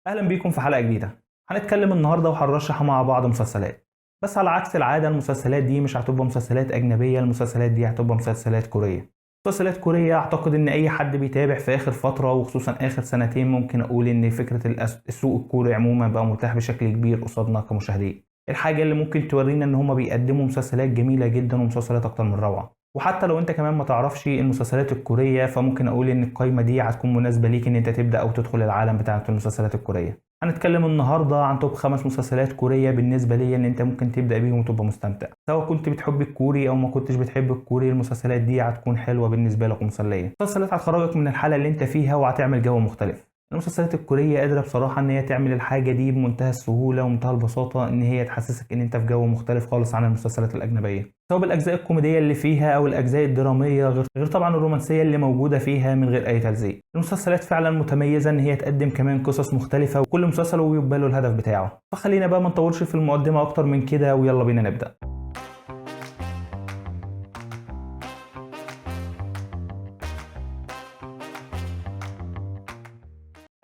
اهلا بيكم في حلقه جديده. هنتكلم النهارده وهنرشح مع بعض مسلسلات. بس على عكس العاده المسلسلات دي مش هتبقى مسلسلات اجنبيه، المسلسلات دي هتبقى مسلسلات كوريه. مسلسلات كوريه اعتقد ان اي حد بيتابع في اخر فتره وخصوصا اخر سنتين ممكن اقول ان فكره السوق الكوري عموما بقى متاح بشكل كبير قصادنا كمشاهدين. الحاجه اللي ممكن تورينا ان هم بيقدموا مسلسلات جميله جدا ومسلسلات اكتر من روعه. وحتى لو انت كمان ما تعرفش المسلسلات الكوريه فممكن اقول ان القائمه دي هتكون مناسبه ليك ان انت تبدا او تدخل العالم بتاع المسلسلات الكوريه. هنتكلم النهارده عن توب 5 مسلسلات كوريه بالنسبه لي ان انت ممكن تبدا بيهم وتبقى مستمتع، سواء كنت بتحب الكوري او ما كنتش بتحب الكوري. المسلسلات دي هتكون حلوه بالنسبه لك ومسليه. مسلسلات هتخرجك من الحاله اللي انت فيها وهتعمل جو مختلف. المسلسلات الكوريه قادره بصراحه ان هي تعمل الحاجه دي بمنتهى السهوله ومنتهى البساطه، ان هي تحسسك ان انت في جو مختلف خالص عن المسلسلات الاجنبيه، سواء بالاجزاء الكوميديه اللي فيها او الاجزاء الدراميه، غير طبعا الرومانسيه اللي موجوده فيها من غير اي تلزيق. المسلسلات فعلا متميزه ان هي تقدم كمان قصص مختلفه وكل مسلسل وبيبقى له الهدف بتاعه. فخلينا بقى ما نطولش في المقدمه اكتر من كده ويلا بينا نبدا.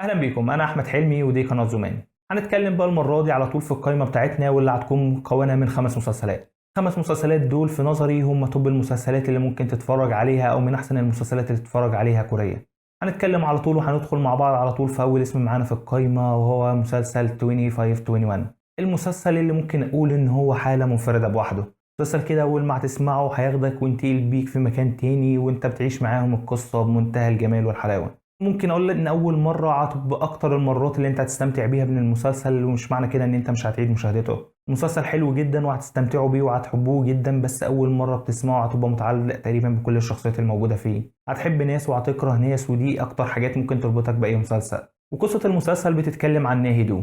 اهلا بيكم، انا احمد حلمي ودي قناه زومان. هنتكلم بقى المره دي على طول في القائمه بتاعتنا واللي هتكون مكونه من 5 مسلسلات. 5 مسلسلات دول في نظري هم توب المسلسلات اللي ممكن تتفرج عليها او من احسن المسلسلات اللي تتفرج عليها كوريا. هنتكلم على طول وهندخل مع بعض على طول في اول اسم معانا في القائمه وهو مسلسل 2521. المسلسل اللي ممكن اقول ان هو حاله منفرده بوحده. مسلسل كده اول ما هتسمعه هياخدك وينتقل بيك في مكان تاني وانت بتعيش معاهم القصه بمنتهى الجمال والحلاوه. ممكن اقول لك ان اول مره هتبقى اكتر المرات اللي انت هتستمتع بيها من المسلسل، ومش معنى كده ان انت مش هتعيد مشاهدته. المسلسل حلو جدا وهتستمتعوا بيه وهتحبوه جدا، بس اول مره بتسمعه هتبقى متعلق تقريبا بكل الشخصيات الموجوده فيه. هتحب ناس وهتكره ناس، ودي اكتر حاجات ممكن تربطك باي مسلسل. وقصه المسلسل بتتكلم عن ناهيدو،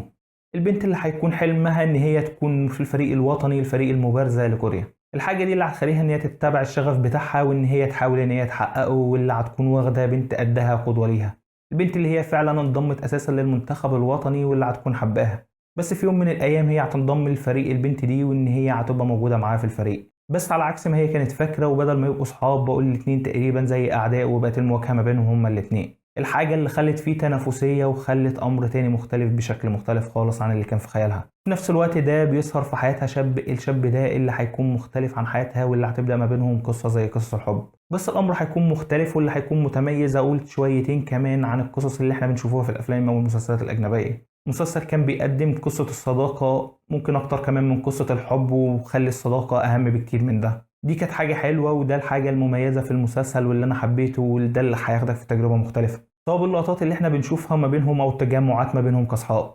البنت اللي هيكون حلمها ان هي تكون في الفريق الوطني، الفريق المبارزه لكوريا. الحاجه دي اللي هتخليها ان هي تتبع الشغف بتاعها وان هي تحاول ان هي تحققه، واللي هتكون واخده بنت قدها قدوه ليها. البنت اللي هي فعلا انضمت اساسا للمنتخب الوطني واللي هتكون حباها. بس في يوم من الايام هي هتنضم للفريق البنت دي وان هي هتبقى موجوده معاها في الفريق، بس على عكس ما هي كانت فاكره، وبدل ما يبقوا صحاب بقول الاتنين تقريبا زي اعداء، وبقت المواجهه ما بينهم هما الاتنين. الحاجه اللي خلت فيه تنافسيه وخلت امر تاني مختلف بشكل مختلف خالص عن اللي كان في خيالها. في نفس الوقت ده بيظهر في حياتها الشاب ده اللي هيكون مختلف عن حياتها، واللي هتبدا ما بينهم قصه زي قصه الحب. بس الامر هيكون مختلف واللي هيكون متميز اقول شويتين كمان عن القصص اللي احنا بنشوفوها في الافلام او المسلسلات الاجنبيه. مسلسل كان بيقدم قصه الصداقه ممكن اكتر كمان من قصه الحب، وخلي الصداقه اهم بكتير من ده. دي كانت حاجه حلوه وده الحاجه المميزه في المسلسل واللي انا حبيته، وده اللي هياخدك في تجربه مختلفه، سواء اللقطات اللي احنا بنشوفها ما بينهم او التجمعات ما بينهم كاصحاب،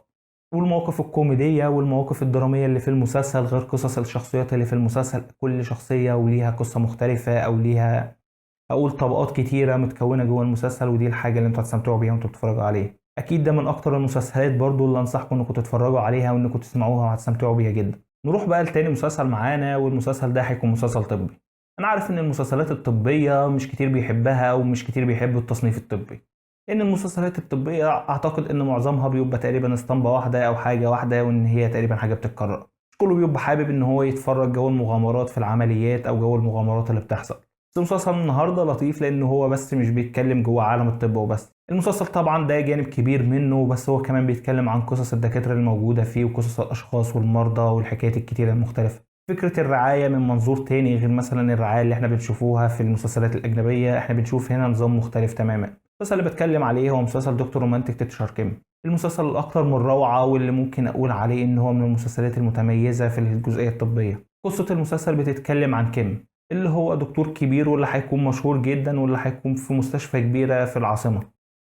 والمواقف الكوميدية والمواقف الدرامية اللي في المسلسل، غير قصص الشخصيات اللي في المسلسل. كل شخصية وليها قصة مختلفة أو ليها اقول طبقات كتيره متكونه جوه المسلسل، ودي الحاجه اللي انتوا هتستمتعوا بيها وانتوا بتتفرجوا عليه. اكيد ده من اكتر المسلسلات برضو اللي انصحكم انكم تتفرجوا عليها وانكم تسمعوها وهتستمتعوا بيها جدا. نروح بقى لتاني مسلسل معانا، والمسلسل ده هيكون مسلسل طبي. انا عارف ان المسلسلات الطبيه مش كتير بيحبها ومش كتير بيحبوا التصنيف الطبي، لان المسلسلات الطبيه اعتقد ان معظمها بيبقى تقريبا اسطمبه واحده او حاجه واحده، وان هي تقريبا حاجه بتتكرر. مش كله بيبقى حابب ان هو يتفرج جو المغامرات في العمليات او جو المغامرات اللي بتحصل. بس مسلسل النهارده لطيف لان هو بس مش بيتكلم جوه عالم الطب وبس. المسلسل طبعا ده جانب كبير منه، بس هو كمان بيتكلم عن قصص الدكاتره الموجوده فيه وقصص الاشخاص والمرضى والحكايات الكتيره المختلفه. فكره الرعايه من منظور تاني غير مثلا الرعايه اللي احنا بنشوفوها في المسلسلات الاجنبيه، احنا بنشوف هنا نظام مختلف تماما. المسلسل اللي بتكلم عليه هو مسلسل دكتور رومانتك تتشار كيم. المسلسل الاكثر من روعه واللي ممكن اقول عليه ان هو من المسلسلات المتميزه في الجزئيه الطبيه. قصه المسلسل بتتكلم عن كيم اللي هو دكتور كبير واللي هيكون مشهور جدا واللي هيكون في مستشفى كبيرة في العاصمة.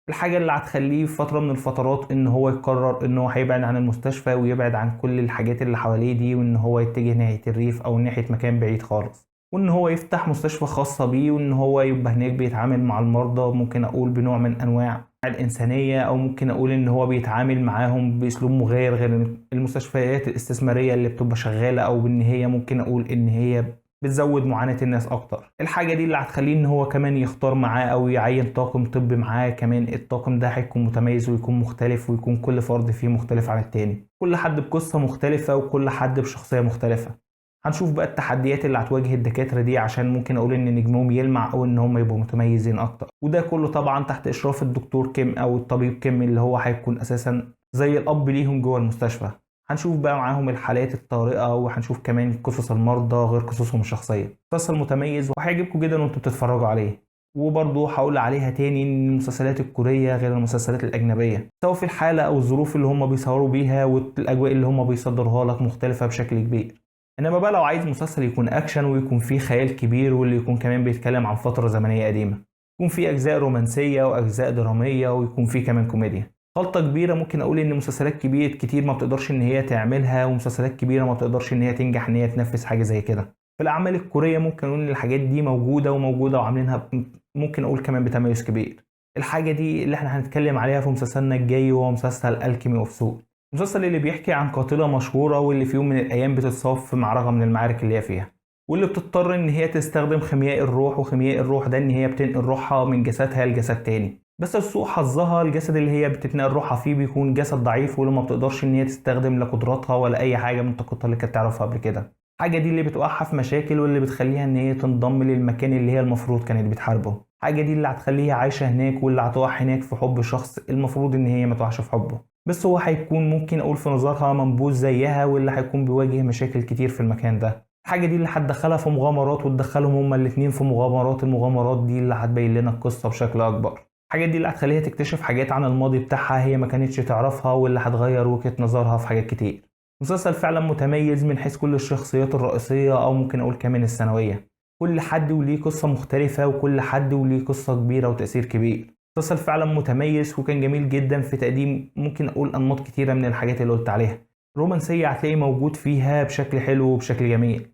الحاجة اللي هتخليه في فترة من الفترات ان هو يقرر ان هو هيبعد عن المستشفى ويبعد عن كل الحاجات اللي حواليه دي، وان هو يتجه ناحية الريف او ناحية مكان بعيد خالص، وان هو يفتح مستشفى خاصة بيه، وان هو يبقى هناك بيتعامل مع المرضى ممكن اقول بنوع من انواع الإنسانية، أو ممكن أقول إن هو بيتعامل معاهم بأسلوب مغاير غير المستشفيات الاستثمارية اللي بتبقى شغالة، أو إن هي ممكن أقول إن هي بتزود معاناة الناس أكتر. الحاجة دي اللي هتخليه إن هو كمان يختار معاه أو يعين طاقم طبي معاه كمان. الطاقم ده هيكون متميز ويكون مختلف، ويكون كل فرد فيه مختلف عن التاني، كل حد بقصة مختلفة وكل حد بشخصية مختلفة. هنشوف بقى التحديات اللي هتواجه الدكاترة دي عشان ممكن أقول إن نجمهم يلمع أو إن هم يبقوا متميزين أكتر، وده كله طبعا تحت إشراف الدكتور كيم أو الطبيب كيم اللي هو هيكون أساسا زي الاب ليهم جوه المستشفى. هنشوف بقى معاهم الحالات الطارئه، وهنشوف كمان قصص المرضى غير قصصهم الشخصيه. مسلسل متميز وهيعجبكم جدا وانتوا بتتفرجوا عليه. وبرضه هقول عليها تاني ان المسلسلات الكوريه غير المسلسلات الاجنبيه، سواء في الحاله او الظروف اللي هم بيصوروا بيها والاجواء اللي هم بيصدروها لك مختلفه بشكل كبير. انما بقى لو عايز مسلسل يكون اكشن ويكون فيه خيال كبير، واللي يكون كمان بيتكلم عن فتره زمنيه قديمه، يكون فيه اجزاء رومانسيه واجزاء دراميه ويكون فيه كمان كوميديا. خلطه كبيره ممكن اقول ان مسلسلات كتير ما بتقدرش ان هي تعملها، ومسلسلات كبيره ما بتقدرش ان هي تنجح ان هي تنفذ حاجه زي كده. في الاعمال الكوريه ممكن اقول ان الحاجات دي موجوده وعاملينها، ممكن اقول كمان بتميز كبير. الحاجه دي اللي احنا هنتكلم عليها في مسلسلنا الجاي، وهو مسلسل الكيمي اوف سول. المسلسل اللي بيحكي عن قاتله مشهوره، واللي في يوم من الايام بتتصاب في معركه من المعارك اللي هي فيها، واللي بتضطر ان هي تستخدم خيمياء الروح. وخيمياء الروح ده ان هي بتنقل روحها من جسدها لجسد تاني. بس لسوء حظها الجسد اللي هي بتتنقل روحها فيه بيكون جسد ضعيف، واللي ما بتقدرش ان هي تستخدم لا قدراتها ولا اي حاجه من طاقتها اللي كانت تعرفها قبل كده. الحاجه دي اللي بتوقعها في مشاكل، واللي بتخليها ان هي تنضم للمكان اللي هي المفروض كانت بتحاربه. الحاجه دي اللي هتخليها عايشه هناك، واللي هتقع هناك في حب شخص المفروض ان هي ما تقعش في حبه، بس هو هيكون ممكن اقول في نظرها منبوذ زيها، واللي هيكون بيواجه مشاكل كتير في المكان ده. الحاجه دي اللي هتدخلها في مغامرات، وتدخلهم هما الاتنين في مغامرات. المغامرات دي اللي هتبين لنا القصه بشكل اكبر. الحاجات دي اللي هتخليها تكتشف حاجات عن الماضي بتاعها هي ما كانتش تعرفها، واللي هتغير وجهة نظرها في حاجات كتير. مسلسل فعلا متميز من حيث كل الشخصيات الرئيسية، او ممكن اقول كمان الثانوية. كل حد وليه قصة مختلفة، وكل حد وليه قصة كبيرة وتأثير كبير. مسلسل فعلا متميز وكان جميل جدا في تقديم ممكن اقول انماط كتيرة من الحاجات اللي قلت عليها. رومانسية هتلاقي موجود فيها بشكل حلو وبشكل جميل.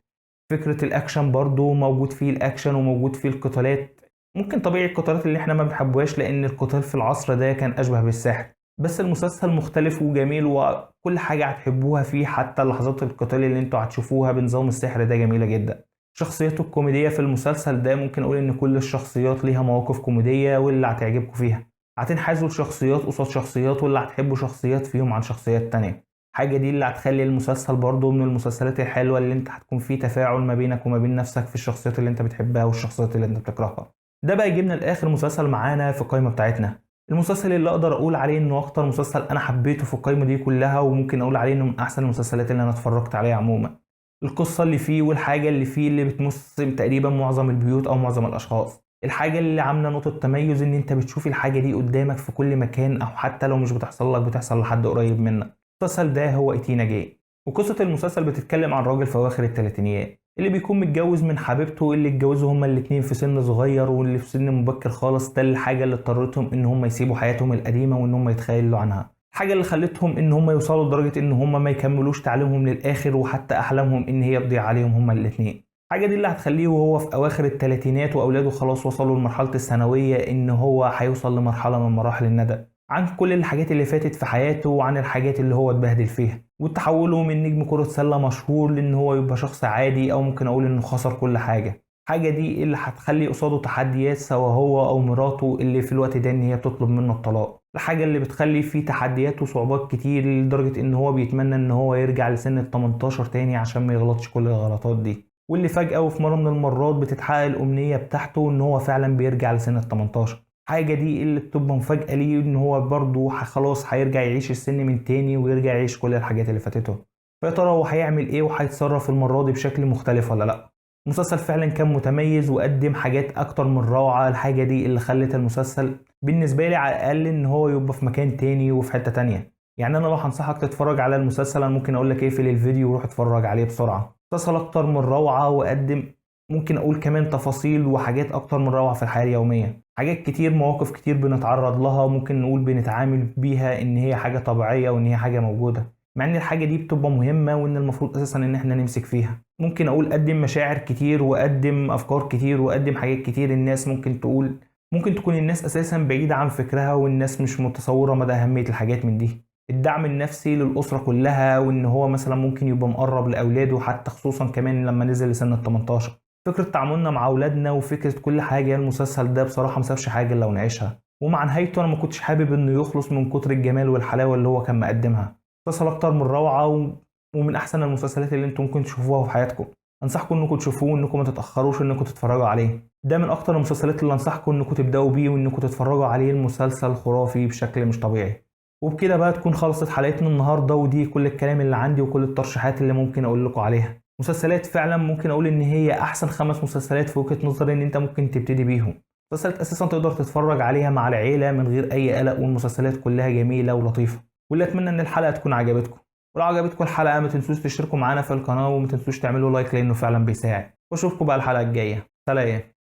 فكرة الاكشن برضو موجود فيه الاكشن، وموجود فيه القتالات. ممكن طبيعي القتالات اللي احنا ما بنحبوهاش، لان القتال في العصر ده كان اشبه بالسحر. بس المسلسل مختلف وجميل، وكل حاجة هتحبوها فيه، حتى لحظات القتال اللي انتوا هتشوفوها بنظام السحر ده جميلة جدا. شخصياته الكوميدية في المسلسل ده ممكن اقول ان كل الشخصيات ليها مواقف كوميدية، واللي هتعجبكم فيها. هتنحازوا لشخصيات قصاد شخصيات، واللي هتحبوا شخصيات فيهم عن شخصيات تانية. حاجة دي اللي هتخلي المسلسل برضو من المسلسلات الحلوة، اللي انت هتكون فيه تفاعل ما بينك وما بين نفسك في الشخصيات اللي انت بتحبها والشخصيات اللي انت بتكرهها. ده بقى يجيبنا لاخر مسلسل معانا في القائمه بتاعتنا. المسلسل اللي اقدر اقول عليه انه اكتر مسلسل انا حبيته في القائمه دي كلها، وممكن اقول عليه انه من احسن المسلسلات اللي انا اتفرجت عليها عموما. القصه اللي فيه والحاجه اللي فيه اللي بتمس تقريبا معظم البيوت او معظم الاشخاص. الحاجه اللي عامله نقطه تميز ان انت بتشوف الحاجه دي قدامك في كل مكان، او حتى لو مش بتحصل لك بتحصل لحد قريب منك. المسلسل ده هو ايتينا جاي. وقصه المسلسل بتتكلم عن راجل في اواخر الثلاثينيات، اللي بيكون متجوز من حبيبته، اللي اتجوزوا هما الاتنين في سن صغير، واللي في سن مبكر خالص. ده الحاجة اللي اضطرتهم ان هما يسيبوا حياتهم القديمة وان هما يتخيلوا عنها. الحاجة اللي خلتهم ان هما يوصلوا لدرجة ان هما ما يكملوش تعليمهم للآخر، وحتى احلامهم ان هي تضيع عليهم هما الاتنين. الحاجة دي اللي هتخليه وهو في اواخر الثلاثينات واولاده خلاص وصلوا لمرحلة الثانوية، ان هو هيوصل لمرحلة من مراحل الندم عن كل الحاجات اللي فاتت في حياته، وعن الحاجات اللي هو اتبهدل فيها، وتحوله من نجم كرة سلة مشهور لان هو يبقى شخص عادي، او ممكن اقول انه خسر كل حاجة. حاجة دي اللي هتخلي قصاده تحديات، سواء هو او مراته اللي في الوقت ده ان هي بتطلب منه الطلاق. الحاجة اللي بتخلي فيه تحديات وصعوبات كتير، لدرجة ان هو بيتمنى ان هو يرجع لسن ال 18 تاني عشان ما يغلطش كل الغلطات دي. واللي فجأة وفي مرة من المرات بتتحقق الأمنية بتاعته ان هو فعلا بيرجع لسن ال 18. حاجة دي اللي بتبقى مفاجأة ليه ان هو برضه خلاص هيرجع يعيش السن من تاني، ويرجع يعيش كل الحاجات اللي فاتته. فيا ترى هو هيعمل ايه، وهيتصرف المرة دي بشكل مختلف ولا لا؟ المسلسل فعلا كان متميز وقدم حاجات اكتر من روعة. الحاجة دي اللي خلت المسلسل بالنسبة لي على الاقل ان هو يبقى في مكان تاني وفي حتة تانية. يعني انا لو هنصحك تتفرج على المسلسل، انا ممكن اقول لك اقفل الفيديو وروح اتفرج عليه بسرعة. مسلسل اكتر من روعة، وقدم ممكن اقول كمان تفاصيل وحاجات اكتر من روعة في الحياة اليومية. حاجات كتير، مواقف كتير بنتعرض لها، ممكن نقول بنتعامل بيها ان هي حاجة طبيعية وان هي حاجة موجودة، مع ان الحاجة دي بتبقى مهمة وان المفروض اساسا ان احنا نمسك فيها. ممكن اقول قدم مشاعر كتير، وقدم افكار كتير، وقدم حاجات كتير. الناس ممكن تكون الناس اساسا بعيدة عن فكرها، والناس مش متصورة مدى اهمية الحاجات من دي. الدعم النفسي للأسرة كلها، وان هو مثلا ممكن يبقى مقرب لأولاده، حتى خصوصا كمان لما نزل لسن ال 18. فكرة تعاملنا مع أولادنا وفكرة كل حاجة. المسلسل ده بصراحة مسابش حاجة إلا ونعيشها. ومع نهايته أنا ما كنتش حابب إنه يخلص من كتر الجمال والحلاوة اللي هو كان مقدمها. مسلسل أكتر من روعة ومن أحسن المسلسلات اللي أنتم ممكن تشوفوها في حياتكم. أنصحكم إنكم تشوفوه، إنكم ما تتأخروش إنكم تتفرجوا عليه. ده من أكتر المسلسلات اللي أنصحكم إنكم تبدأوا بيه وإنكم تتفرجوا عليه. المسلسل خرافي بشكل مش طبيعي. وبكده بقى تكون خلصت حلقتنا النهارده، ودي كل الكلام اللي عندي وكل الترشيحات اللي ممكن اقول لكم عليها. مسلسلات فعلا ممكن اقول ان هي احسن 5 مسلسلات في وجهة نظري ان انت ممكن تبتدي بيهم. مسلسلات اساسا تقدر تتفرج عليها مع العيله من غير اي قلق، والمسلسلات كلها جميله ولطيفه. واللي اتمنى ان الحلقه تكون عجبتكم. ولو عجبتكم الحلقه ما تنسوش تشتركوا معانا في القناه، وما تنسوش تعملوا لايك لانه فعلا بيساعد. واشوفكم بقى الحلقه الجايه. سلام.